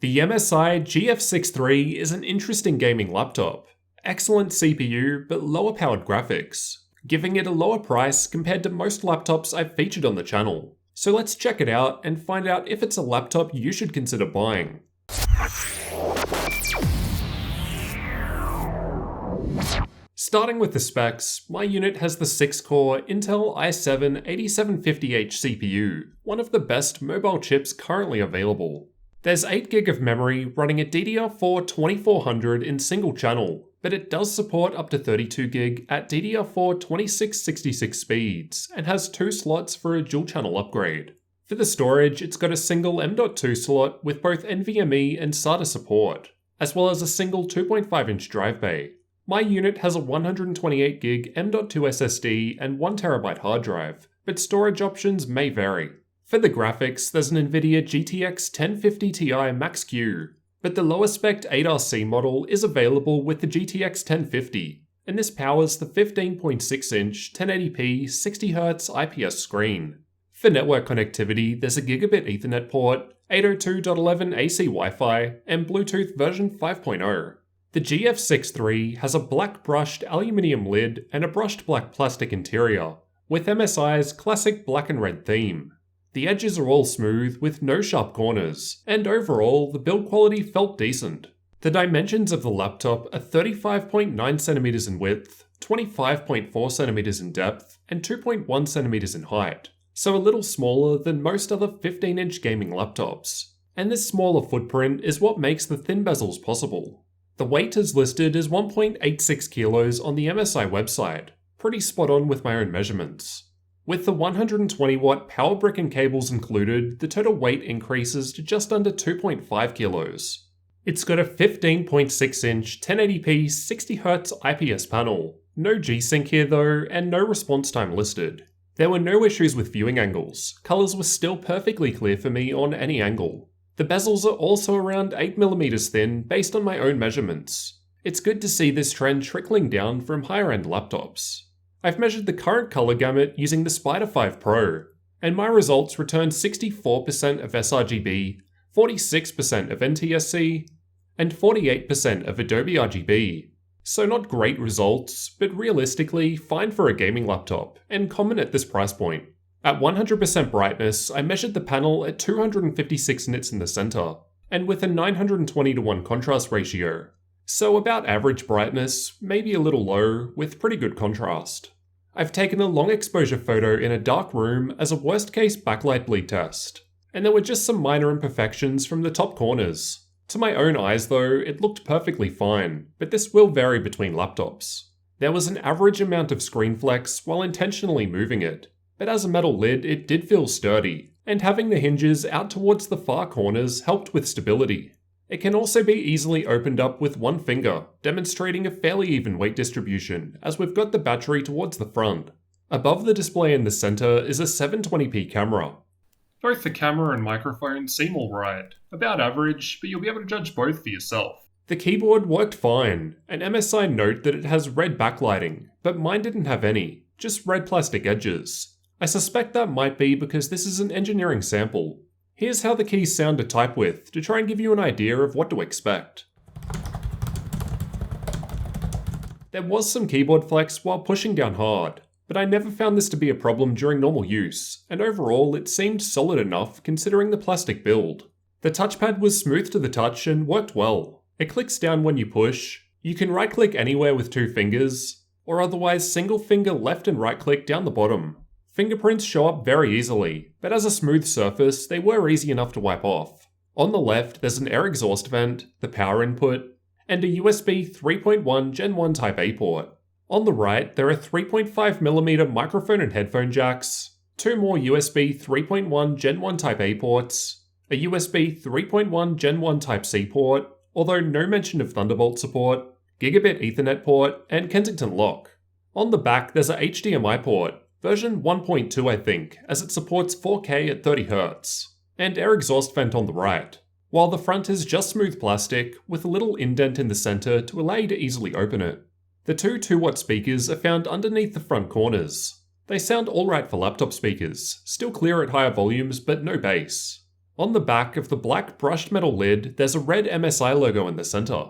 The MSI GF63 is an interesting gaming laptop. Excellent CPU, but lower powered graphics, giving it a lower price compared to most laptops I've featured on the channel. So let's check it out and find out if it's a laptop you should consider buying. Starting with the specs, my unit has the 6-core Intel i7-8750H CPU, one of the best mobile chips currently available. There's 8GB of memory running at DDR4 2400 in single channel, but it does support up to 32GB at DDR4 2666 speeds, and has 2 slots for a dual channel upgrade. For the storage, it's got a single M.2 slot with both NVMe and SATA support, as well as a single 2.5-inch drive bay. My unit has a 128GB M.2 SSD and 1TB hard drive, but storage options may vary. For the graphics, there's an Nvidia GTX 1050 Ti Max-Q, but the lower spec 8RC model is available with the GTX 1050, and this powers the 15.6-inch 1080p 60Hz IPS screen. For network connectivity, there's a gigabit Ethernet port, 802.11 AC Wi-Fi, and Bluetooth version 5.0. The GF63 has a black brushed aluminium lid and a brushed black plastic interior, with MSI's classic black and red theme. The edges are all smooth with no sharp corners, and overall the build quality felt decent. The dimensions of the laptop are 35.9cm in width, 25.4cm in depth, and 2.1cm in height, so a little smaller than most other 15-inch gaming laptops. And this smaller footprint is what makes the thin bezels possible. The weight is listed as 1.86 kilos on the MSI website, pretty spot on with my own measurements. With the 120-watt power brick and cables included, the total weight increases to just under 2.5 kilos. It's got a 15.6-inch 1080p 60Hz IPS panel, no G-Sync here though, and no response time listed. There were no issues with viewing angles, colours were still perfectly clear for me on any angle. The bezels are also around 8mm thin based on my own measurements. It's good to see this trend trickling down from higher end laptops. I've measured the current colour gamut using the Spider 5 Pro, and my results returned 64% of sRGB, 46% of NTSC, and 48% of Adobe RGB. So not great results, but realistically fine for a gaming laptop, and common at this price point. At 100% brightness, I measured the panel at 256 nits in the centre, and with a 920:1 contrast ratio. So about average brightness, maybe a little low, with pretty good contrast. I've taken a long exposure photo in a dark room as a worst case backlight bleed test, and there were just some minor imperfections from the top corners. To my own eyes though, it looked perfectly fine, but this will vary between laptops. There was an average amount of screen flex while intentionally moving it, but as a metal lid it did feel sturdy, and having the hinges out towards the far corners helped with stability. It can also be easily opened up with one finger, demonstrating a fairly even weight distribution, as we've got the battery towards the front. Above the display in the center is a 720p camera. Both the camera and microphone seem alright, about average, but you'll be able to judge both for yourself. The keyboard worked fine, and MSI note that it has red backlighting, but mine didn't have any, just red plastic edges. I suspect that might be because this is an engineering sample. Here's how the keys sound to type with, to try and give you an idea of what to expect. There was some keyboard flex while pushing down hard, but I never found this to be a problem during normal use, and overall it seemed solid enough considering the plastic build. The touchpad was smooth to the touch and worked well. It clicks down when you push, you can right click anywhere with 2 fingers, or otherwise single finger left and right click down the bottom. Fingerprints show up very easily, but as a smooth surface, they were easy enough to wipe off. On the left, there's an air exhaust vent, the power input, and a USB 3.1 Gen 1 Type A port. On the right, there are 3.5mm microphone and headphone jacks, 2 more USB 3.1 Gen 1 Type A ports, a USB 3.1 Gen 1 Type C port, although no mention of Thunderbolt support, gigabit Ethernet port, and Kensington lock. On the back, there's a HDMI port, version 1.2 I think, as it supports 4K at 30Hz, and air exhaust vent on the right, while the front is just smooth plastic with a little indent in the center to allow you to easily open it. The 2 2-watt speakers are found underneath the front corners. They sound alright for laptop speakers, still clear at higher volumes but no bass. On the back of the black brushed metal lid, there's a red MSI logo in the center.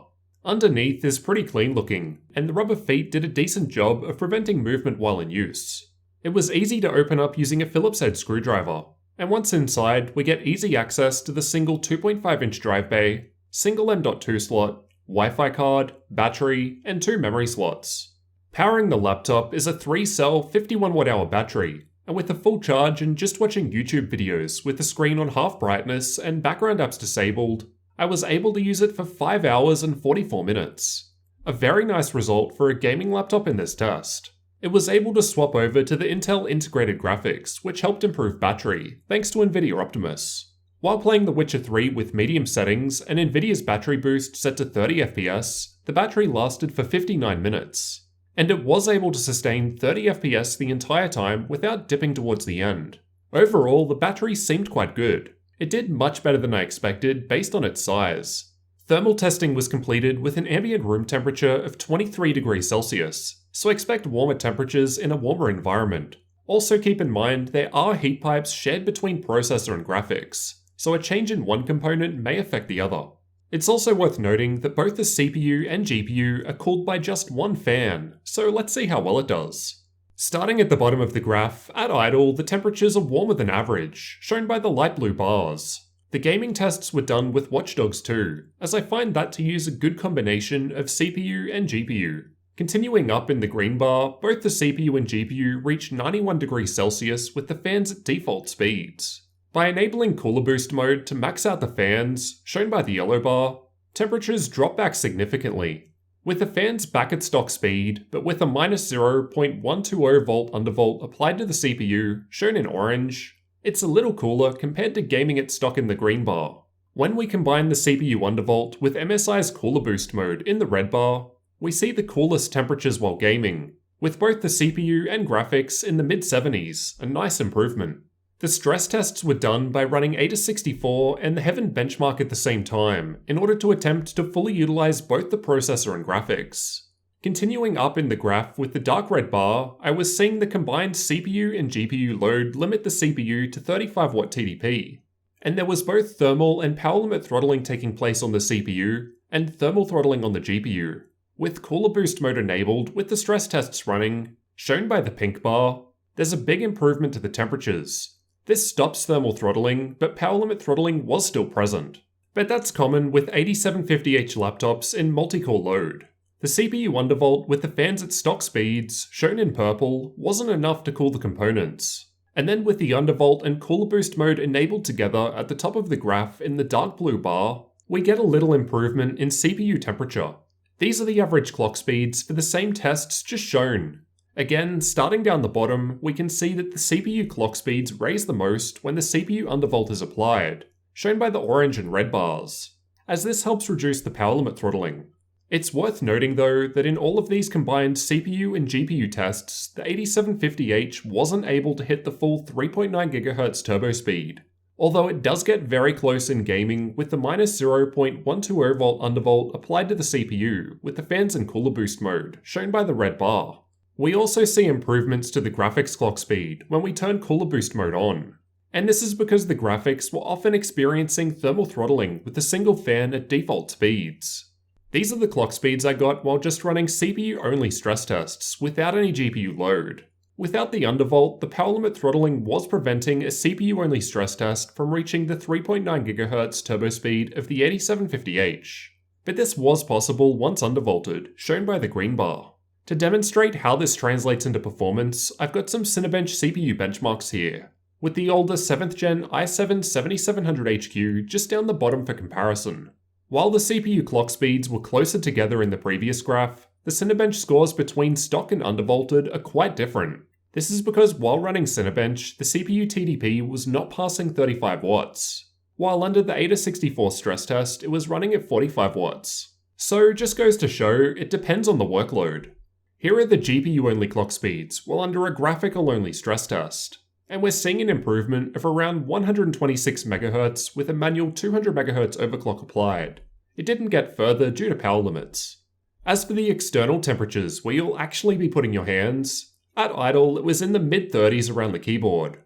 Underneath is pretty clean looking, and the rubber feet did a decent job of preventing movement while in use. It was easy to open up using a Phillips head screwdriver, and once inside, we get easy access to the single 2.5-inch drive bay, single M.2 slot, Wi-Fi card, battery, and 2 memory slots. Powering the laptop is a 3-cell 51 watt-hour battery, and with a full charge and just watching YouTube videos with the screen on half brightness and background apps disabled, I was able to use it for 5 hours and 44 minutes. A very nice result for a gaming laptop in this test. It was able to swap over to the Intel integrated graphics, which helped improve battery, thanks to Nvidia Optimus. While playing The Witcher 3 with medium settings and Nvidia's battery boost set to 30 FPS, the battery lasted for 59 minutes. And it was able to sustain 30 FPS the entire time without dipping towards the end. Overall, the battery seemed quite good. It did much better than I expected based on its size. Thermal testing was completed with an ambient room temperature of 23 degrees Celsius, so expect warmer temperatures in a warmer environment. Also keep in mind there are heat pipes shared between processor and graphics, so a change in one component may affect the other. It's also worth noting that both the CPU and GPU are cooled by just one fan, so let's see how well it does. Starting at the bottom of the graph, at idle, the temperatures are warmer than average, shown by the light blue bars. The gaming tests were done with Watch Dogs 2, as I find that to use a good combination of CPU and GPU. Continuing up in the green bar, both the CPU and GPU reach 91 degrees Celsius with the fans at default speeds. By enabling Cooler Boost mode to max out the fans, shown by the yellow bar, temperatures drop back significantly. With the fans back at stock speed, but with a minus 0.120 volt undervolt applied to the CPU, shown in orange, it's a little cooler compared to gaming at stock in the green bar. When we combine the CPU undervolt with MSI's Cooler Boost mode in the red bar, we see the coolest temperatures while gaming, with both the CPU and graphics in the mid-70s, a nice improvement. The stress tests were done by running AIDA64 and the Heaven benchmark at the same time, in order to attempt to fully utilize both the processor and graphics. Continuing up in the graph with the dark red bar, I was seeing the combined CPU and GPU load limit the CPU to 35 watt TDP. And there was both thermal and power limit throttling taking place on the CPU, and thermal throttling on the GPU. With Cooler Boost mode enabled with the stress tests running, shown by the pink bar, there's a big improvement to the temperatures. This stops thermal throttling, but power limit throttling was still present. But that's common with 8750H laptops in multi-core load. The CPU undervolt with the fans at stock speeds, shown in purple, wasn't enough to cool the components. And then with the undervolt and Cooler Boost mode enabled together at the top of the graph in the dark blue bar, we get a little improvement in CPU temperature. These are the average clock speeds for the same tests just shown. Again, starting down the bottom, we can see that the CPU clock speeds raise the most when the CPU undervolt is applied, shown by the orange and red bars, as this helps reduce the power limit throttling. It's worth noting though that in all of these combined CPU and GPU tests, the 8750H wasn't able to hit the full 3.9 GHz turbo speed, although it does get very close in gaming with the minus 0.120 volt undervolt applied to the CPU with the fans in Cooler Boost mode, shown by the red bar. We also see improvements to the graphics clock speed when we turn Cooler Boost mode on. And this is because the graphics were often experiencing thermal throttling with a single fan at default speeds. These are the clock speeds I got while just running CPU-only stress tests without any GPU load. Without the undervolt, the power limit throttling was preventing a CPU-only stress test from reaching the 3.9 GHz turbo speed of the 8750H. But this was possible once undervolted, shown by the green bar. To demonstrate how this translates into performance, I've got some Cinebench CPU benchmarks here, with the older 7th gen i7-7700HQ just down the bottom for comparison. While the CPU clock speeds were closer together in the previous graph, the Cinebench scores between stock and undervolted are quite different. This is because while running Cinebench, the CPU TDP was not passing 35 watts, while under the AIDA64 stress test, it was running at 45 watts. So just goes to show, it depends on the workload. Here are the GPU-only clock speeds, while under a graphical-only stress test. And we're seeing an improvement of around 126 MHz with a manual 200 MHz overclock applied. It didn't get further due to power limits. As for the external temperatures where you'll actually be putting your hands, at idle it was in the mid-30s around the keyboard.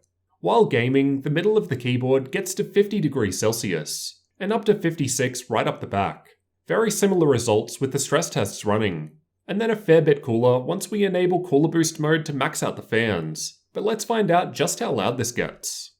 While gaming, the middle of the keyboard gets to 50 degrees Celsius, and up to 56 right up the back. Very similar results with the stress tests running, and then a fair bit cooler once we enable Cooler Boost mode to max out the fans. But let's find out just how loud this gets.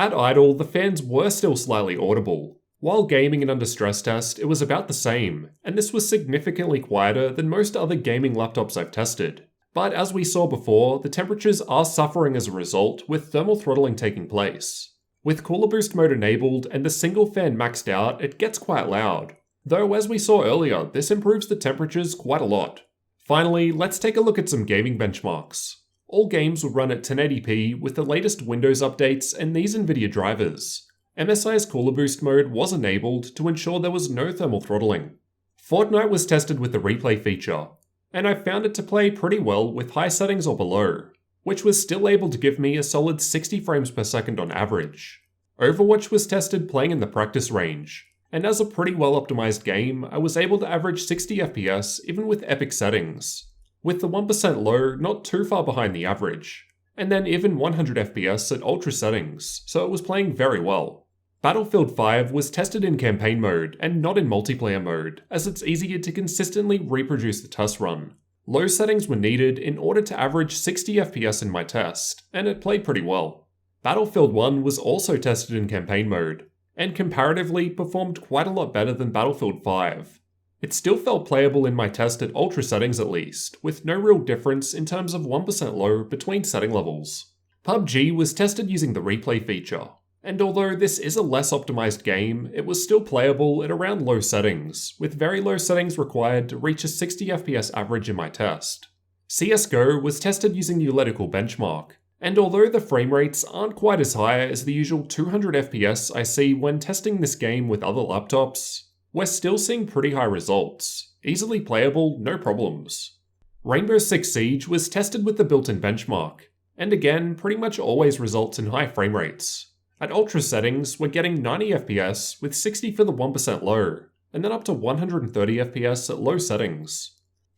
At idle, the fans were still slightly audible. While gaming and under stress test, it was about the same, and this was significantly quieter than most other gaming laptops I've tested. But as we saw before, the temperatures are suffering as a result, with thermal throttling taking place. With Cooler Boost mode enabled and the single fan maxed out, it gets quite loud. Though as we saw earlier, this improves the temperatures quite a lot. Finally, let's take a look at some gaming benchmarks. All games would run at 1080p with the latest Windows updates and these Nvidia drivers. MSI's Cooler Boost mode was enabled to ensure there was no thermal throttling. Fortnite was tested with the replay feature, and I found it to play pretty well with high settings or below, which was still able to give me a solid 60 frames per second on average. Overwatch was tested playing in the practice range, and as a pretty well optimized game, I was able to average 60 FPS even with epic settings, with the 1% low not too far behind the average, and then even 100 FPS at ultra settings, so it was playing very well. Battlefield 5 was tested in campaign mode and not in multiplayer mode, as it's easier to consistently reproduce the test run. Low settings were needed in order to average 60 FPS in my test, and it played pretty well. Battlefield 1 was also tested in campaign mode, and comparatively performed quite a lot better than Battlefield 5. It still felt playable in my test at ultra settings at least, with no real difference in terms of 1% low between setting levels. PUBG was tested using the replay feature, and although this is a less optimized game, it was still playable at around low settings, with very low settings required to reach a 60 FPS average in my test. CSGO was tested using the Uletical benchmark, and although the frame rates aren't quite as high as the usual 200 FPS I see when testing this game with other laptops, we're still seeing pretty high results. Easily playable, no problems. Rainbow Six Siege was tested with the built-in benchmark, and again, pretty much always results in high frame rates. At ultra settings, we're getting 90 FPS with 60 for the 1% low, and then up to 130 FPS at low settings.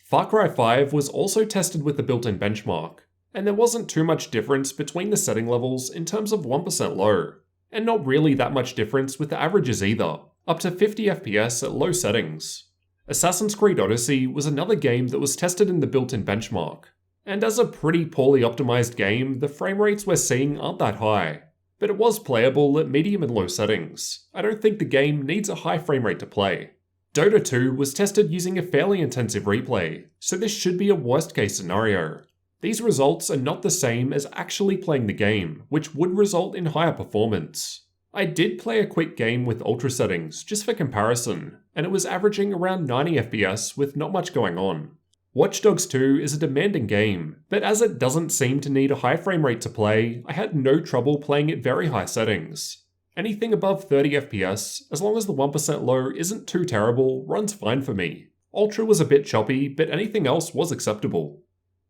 Far Cry 5 was also tested with the built-in benchmark, and there wasn't too much difference between the setting levels in terms of 1% low, and not really that much difference with the averages either, up to 50 FPS at low settings. Assassin's Creed Odyssey was another game that was tested in the built-in benchmark, and as a pretty poorly optimized game, the frame rates we're seeing aren't that high. But it was playable at medium and low settings. I don't think the game needs a high frame rate to play. Dota 2 was tested using a fairly intensive replay, so this should be a worst case scenario. These results are not the same as actually playing the game, which would result in higher performance. I did play a quick game with ultra settings, just for comparison, and it was averaging around 90 FPS with not much going on. Watch Dogs 2 is a demanding game, but as it doesn't seem to need a high frame rate to play, I had no trouble playing at very high settings. Anything above 30 FPS, as long as the 1% low isn't too terrible, runs fine for me. Ultra was a bit choppy, but anything else was acceptable.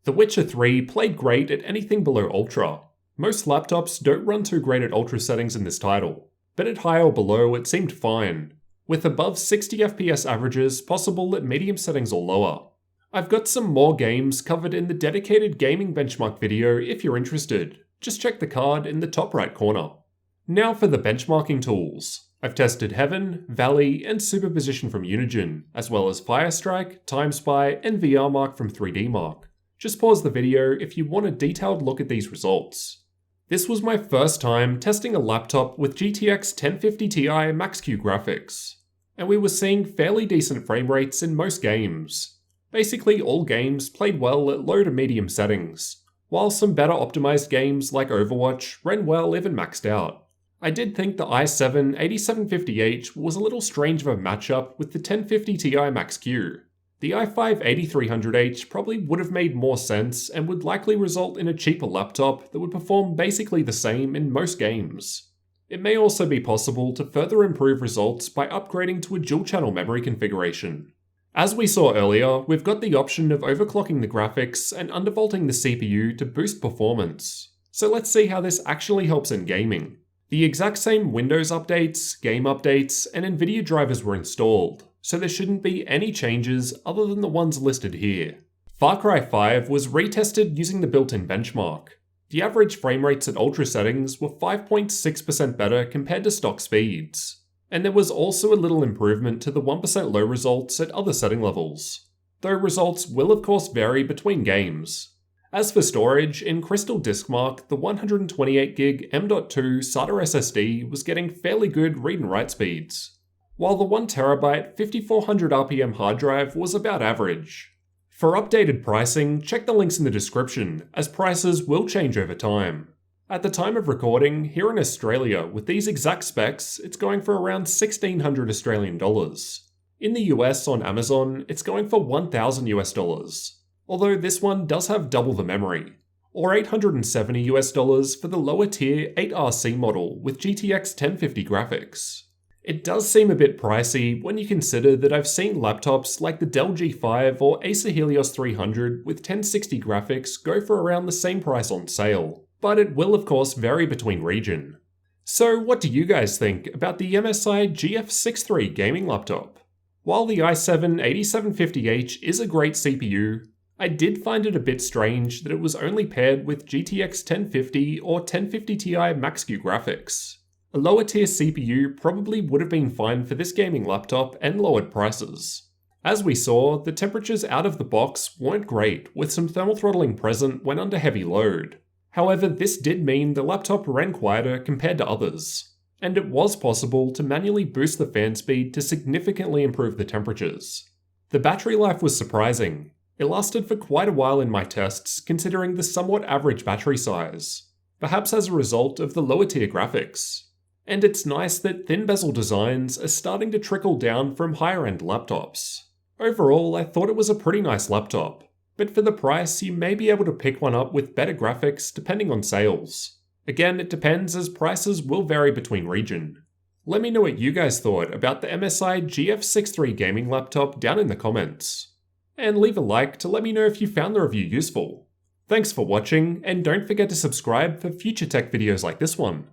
The Witcher 3 played great at anything below Ultra. Most laptops don't run too great at Ultra settings in this title, but at high or below it seemed fine, with above 60 FPS averages possible at medium settings or lower. I've got some more games covered in the dedicated gaming benchmark video if you're interested. Just check the card in the top right corner. Now for the benchmarking tools. I've tested Heaven, Valley, and Superposition from Unigine, as well as Firestrike, TimeSpy, and VRMark from 3DMark. Just pause the video if you want a detailed look at these results. This was my first time testing a laptop with GTX 1050 Ti Max-Q graphics, and we were seeing fairly decent frame rates in most games. Basically all games played well at low to medium settings, while some better optimized games like Overwatch ran well even maxed out. I did think the i7 8750H was a little strange of a matchup with the 1050 Ti Max-Q. The i5 8300H probably would have made more sense and would likely result in a cheaper laptop that would perform basically the same in most games. It may also be possible to further improve results by upgrading to a dual-channel memory configuration. As we saw earlier, we've got the option of overclocking the graphics and undervolting the CPU to boost performance. So let's see how this actually helps in gaming. The exact same Windows updates, game updates, and Nvidia drivers were installed, so there shouldn't be any changes other than the ones listed here. Far Cry 5 was retested using the built-in benchmark. The average frame rates at ultra settings were 5.6% better compared to stock speeds, and there was also a little improvement to the 1% low results at other setting levels, though results will of course vary between games. As for storage, in Crystal Diskmark, the 128GB M.2 SATA SSD was getting fairly good read and write speeds, while the 1TB 5400 RPM hard drive was about average. For updated pricing, check the links in the description, as prices will change over time. At the time of recording, here in Australia, with these exact specs, it's going for around 1,600 Australian dollars. In the US on Amazon, it's going for 1,000 US dollars. Although this one does have double the memory, or $870 US for the lower tier 8RC model with GTX 1050 graphics. It does seem a bit pricey when you consider that I've seen laptops like the Dell G5 or Acer Helios 300 with 1060 graphics go for around the same price on sale, but it will of course vary between region. So what do you guys think about the MSI GF63 gaming laptop? While the i7-8750H is a great CPU, I did find it a bit strange that it was only paired with GTX 1050 or 1050 Ti Max-Q graphics. A lower tier CPU probably would have been fine for this gaming laptop and lowered prices. As we saw, the temperatures out of the box weren't great, with some thermal throttling present when under heavy load. However, this did mean the laptop ran quieter compared to others, and it was possible to manually boost the fan speed to significantly improve the temperatures. The battery life was surprising. It lasted for quite a while in my tests, considering the somewhat average battery size, perhaps as a result of the lower tier graphics. And it's nice that thin bezel designs are starting to trickle down from higher end laptops. Overall, I thought it was a pretty nice laptop, but for the price you may be able to pick one up with better graphics depending on sales. Again, it depends as prices will vary between region. Let me know what you guys thought about the MSI GF63 gaming laptop down in the comments. And leave a like to let me know if you found the review useful. Thanks for watching, and don't forget to subscribe for future tech videos like this one.